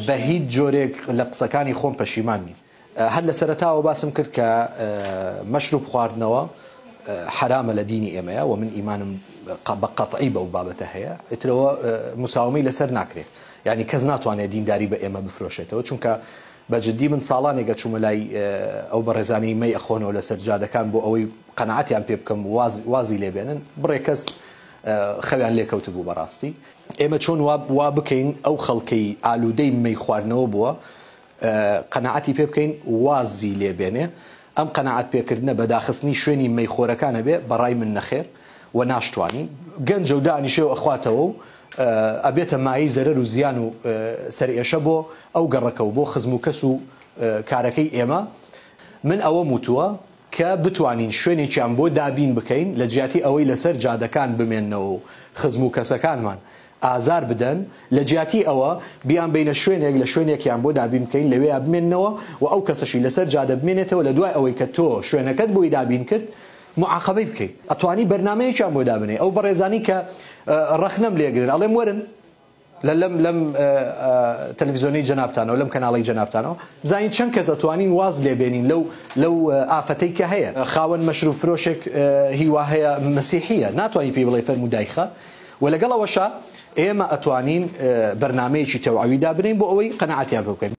بە هیچ جۆرێک لە قسەکانی خۆم پەشیمانی هەر لە سەرەتاوە باسم کرد کە مەشروب خواردنەوە حرامە لە دینی ئێمەیە و من ئیمانم بە قەتعی بەو بابەتە هەیە ئیترەوە مساومەی لەسەر ناکرێت یعنی کەس ناتوانێت دینداری بە ئێمە بفرۆشێتەوە چونکە بەجددی من ساڵانێکە چوومە لای ئەو بەڕێزانی مەی ئەخۆنەوە لەسەر جادەکان بۆ ئەوەی قەنەعەتیان پێ بکەم وازی لێبێنن بڕێ کەس خەویان لێکەوت بوو بەڕاستی ئێمە چۆن وا بکەین ئەو خەڵکەی ئالوودەی مەی خواردنەوە بووە قەنەعەتی پێ بکەین وازی لێبێنێ ئەم قەنەعەت پێکردنە بەداخستنی شوێنی مەیخۆرەکانە بێ بەڕای من نەخێر و ناشتوانین گەنجە و دانیشێ و ئەخواتەوە و ئەبێتە مایی زەرەر و زیان و سەرئێشە بۆ ئەو گەڕەکە و بۆ خزم و کەس و کارەکەی ئێمە من ئەوە وتووە کە بتوانین شوێنێکیان بۆ دابین بکەین لە جیاتی ئەوەی لەسەر جادەکان بمێننەوە و خزم و کەسەکانمان ئازار بدەن لە جیاتی ئەوە بیان بینە شوێنێک لە شوێنێکیان بۆ دابین بکەین لەوێ بمێننەوە و ئەو کەسەشی لەسەر جادە بمێنێتەوە لە دوای ئەوەی کە تۆ شوێنەکەت بۆی دابین کرد معاقبەی بکەیت ئەتوانی بەرنامەیەکیان بۆ دابنێ ئەو بەڕێزانی کە ڕەخنەم لێگرن ئەڵێم وەرن لەم تەلەڤیزیۆنەی جەنابتانەوە لەم کەناڵی جەنابتانەوە بزانین چەند کەس ئەتوانین واز لێبێنین لەو ئافەتەی کە هەیە خاوەن مەشروب فرۆشێک هیوا هەیە مەسیحیە ناتوانین پێی بڵێ فەرموو دایخە و لەگەڵ ئەوەشە ئێمە ئەتوانین بەرنامەیەکی تەواوی دابنین بۆ ئەوەی قەنەعەتیان پێ بکەین